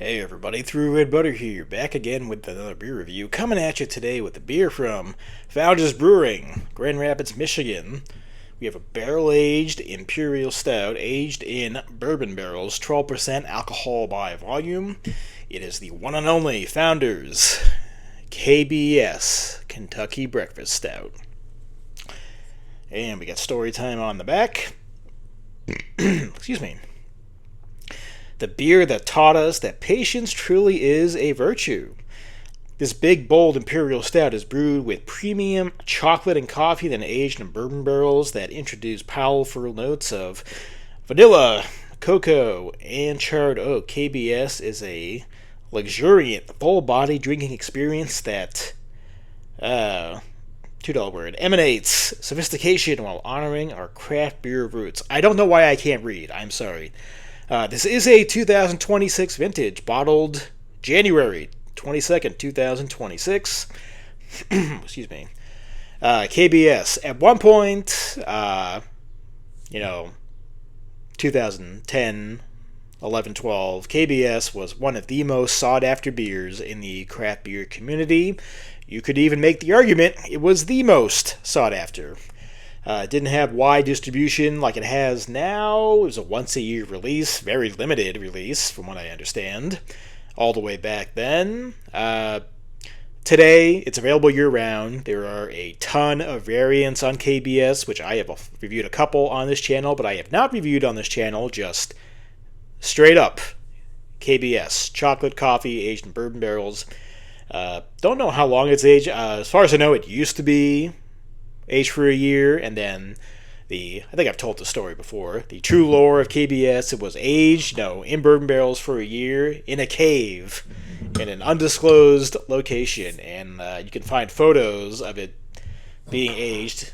Hey everybody, ThrewRedButter here, back again with another beer review, coming at you today with a beer from Founders Brewing, Grand Rapids, Michigan. We have a barrel-aged imperial stout, aged in bourbon barrels, 12% alcohol by volume. It is the one and only Founders KBS Kentucky Breakfast Stout. And we got story time on the back. Excuse me. The beer that taught us that patience truly is a virtue. This big, bold imperial stout is brewed with premium chocolate and coffee, then aged in bourbon barrels that introduce powerful notes of vanilla, cocoa, and charred oak. KBS is a luxuriant, full-bodied drinking experience that, $2 word, emanates sophistication while honoring our craft beer roots. I don't know why I can't read. I'm sorry. This is a 2026 vintage, bottled January 22nd, 2026. Excuse me. KBS. At one point, 2010, 11, 12, KBS was one of the most sought-after beers in the craft beer community. You could even make the argument it was the most sought-after. It didn't have wide distribution like it has now. It was a once-a-year release, very limited release, from what I understand, all the way back then. Today, it's available year-round. There are a ton of variants on KBS, which I have reviewed a couple on this channel, but I have not reviewed on this channel, just straight up KBS, chocolate coffee aged in bourbon barrels. Don't know how long it's aged. As far as I know, it used to be aged for a year, and then I think I've told the story before, the true lore of KBS, it was aged, in bourbon barrels for a year in a cave in an undisclosed location, and you can find photos of it being aged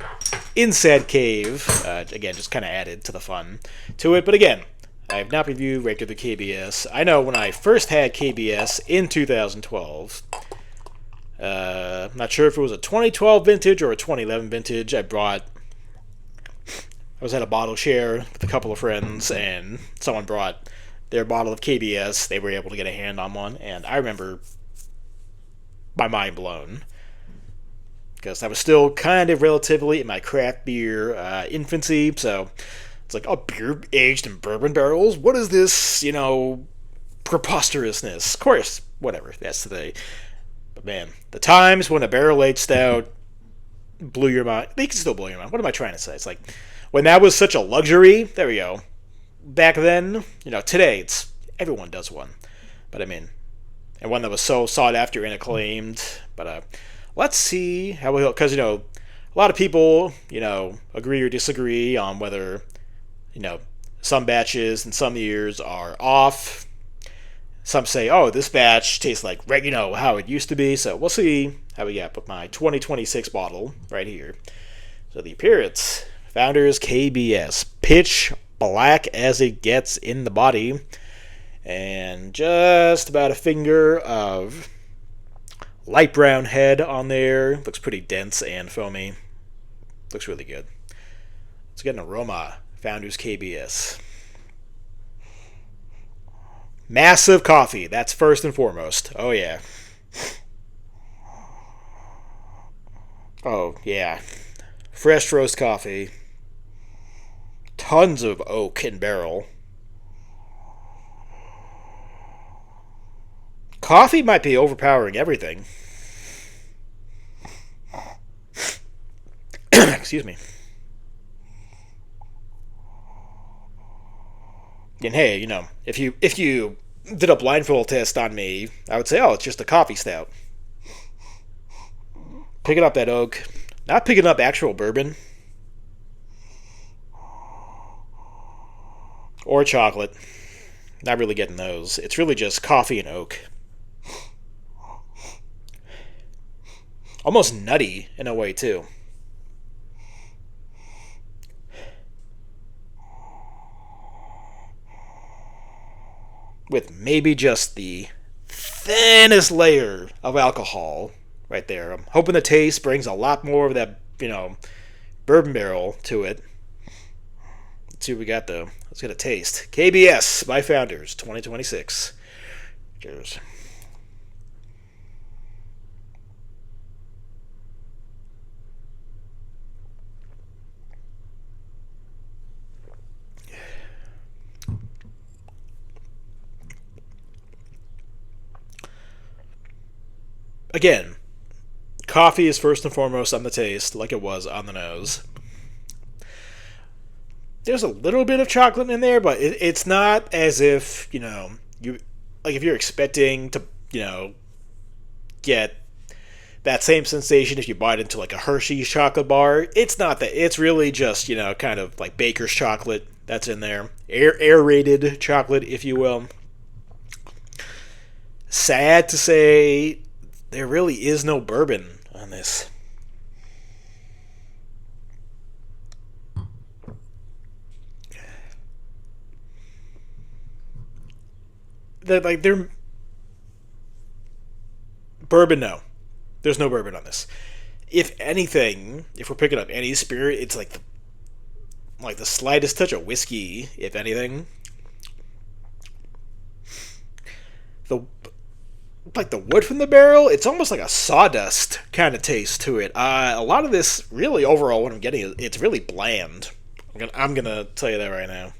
in said cave. Again, just kind of added to the fun to it, but again, I have not reviewed regular KBS. I know when I first had KBS in 2012, I'm not sure if it was a 2012 vintage or a 2011 vintage. I was at a bottle share with a couple of friends, and someone brought their bottle of KBS. They were able to get a hand on one, and I remember my mind blown, because I was still kind of relatively in my craft beer infancy, so it's like, oh, beer aged in bourbon barrels? What is this, preposterousness? Of course, whatever, that's today. But man, the times when a barrel-aged stout blew your mind, they can still blow your mind. What am I trying to say? It's like, when that was such a luxury, there we go. Back then, today, everyone does one. But I mean, and one that was so sought after and acclaimed. But let's see how we go, because, a lot of people, agree or disagree on whether, some batches in some years are off. Some say, oh, this batch tastes like, how it used to be. So we'll see how we get with my 2026 bottle right here. So the appearance, Founders KBS, pitch black as it gets in the body, and just about a finger of light brown head on there. Looks pretty dense and foamy. Looks really good. Let's get an aroma. Founders KBS. Massive coffee. That's first and foremost. Oh, yeah. Oh, yeah. Fresh roast coffee. Tons of oak and barrel. Coffee might be overpowering everything. Excuse me. And hey, if you did a blindfold test on me, I would say, oh, it's just a coffee stout. Picking up that oak, not picking up actual bourbon or chocolate. Not really getting those. It's really just coffee and oak. Almost nutty in a way, too. With maybe just the thinnest layer of alcohol right there. I'm hoping the taste brings a lot more of that, bourbon barrel to it. Let's see what we got, though. Let's get a taste. KBS by Founders, 2026. Cheers. Again, coffee is first and foremost on the taste, like it was on the nose. There's a little bit of chocolate in there, but it's not as if, you like if you're expecting to, get that same sensation if you bite into like a Hershey's chocolate bar. It's not that. It's really just, kind of like baker's chocolate that's in there. Aerated chocolate, if you will. Sad to say, there really is no bourbon on this. They're bourbon. No, there's no bourbon on this. If anything, if we're picking up any spirit, it's like the slightest touch of whiskey. If anything, the like the wood from the barrel, it's almost like a sawdust kind of taste to it. A lot of this, really, overall, what I'm getting is it's really bland. I'm gonna tell you that right now.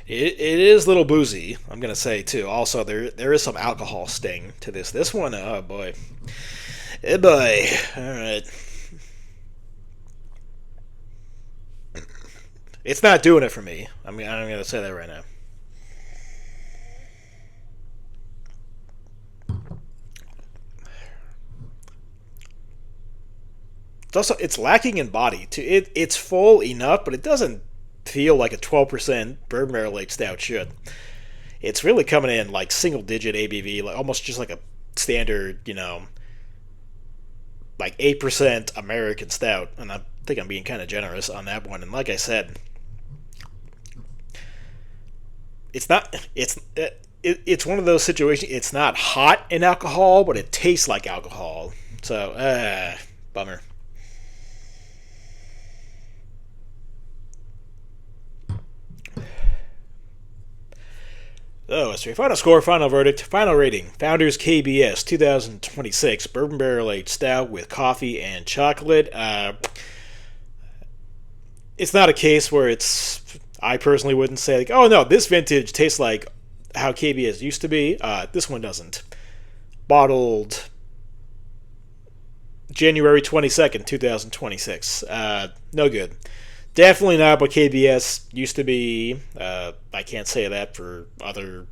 It is a little boozy, I'm gonna say too. Also, there is some alcohol sting to this. This one, oh boy, hey boy, all right. It's not doing it for me. I'm gonna say that right now. It's lacking in body too. It's full enough, but it doesn't feel like a 12% bourbon barrel aged stout should. It's really coming in like single digit ABV, like almost just like a standard, like 8% American stout. And I think I'm being kind of generous on that one. And like I said, it's not it's one of those situations. It's not hot in alcohol, but it tastes like alcohol. So, bummer. Oh, it's your final score, final verdict, final rating. Founders KBS 2026 Bourbon Barrel Aged Stout with coffee and chocolate. It's not a case where it's. I personally wouldn't say, like, oh no, this vintage tastes like how KBS used to be. This one doesn't. Bottled January 22nd, 2026. No good. Definitely not what KBS used to be. I can't say that for other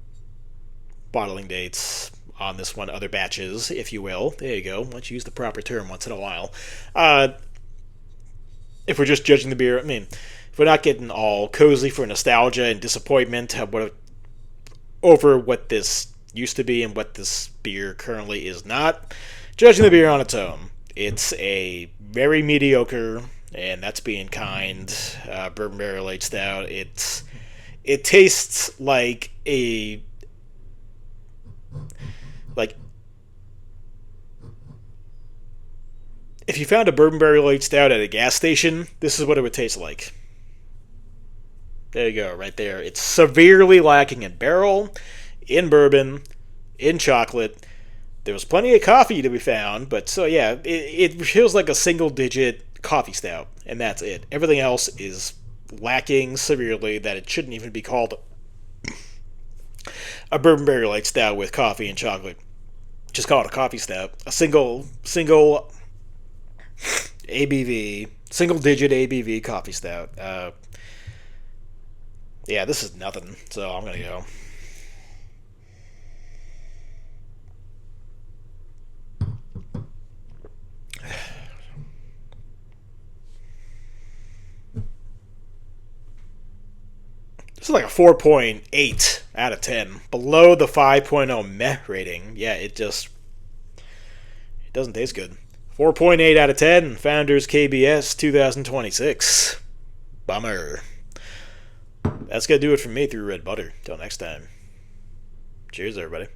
bottling dates on this one, other batches, if you will. There you go. Let's use the proper term once in a while. If we're just judging the beer, I mean, if we're not getting all cozy for nostalgia and disappointment over what this used to be and what this beer currently is not, judging the beer on its own, it's a very mediocre, and that's being kind, bourbon barrel aged stout. It tastes like if you found a bourbon barrel aged stout at a gas station, this is what it would taste like. There you go, right there. It's severely lacking in barrel, in bourbon, in chocolate. There was plenty of coffee to be found, but so yeah, it feels like a single digit coffee stout, and that's it. Everything else is lacking severely that it shouldn't even be called a bourbon barrel aged stout with coffee and chocolate. Just call it a coffee stout. A single ABV, single digit ABV coffee stout. Yeah, this is nothing, so I'm gonna go. This is like a 4.8 out of 10. Below the 5.0 meh rating. Yeah, it doesn't taste good. 4.8 out of 10. Founders KBS 2026. Bummer. That's going to do it for me through Red Butter. Till next time. Cheers, everybody.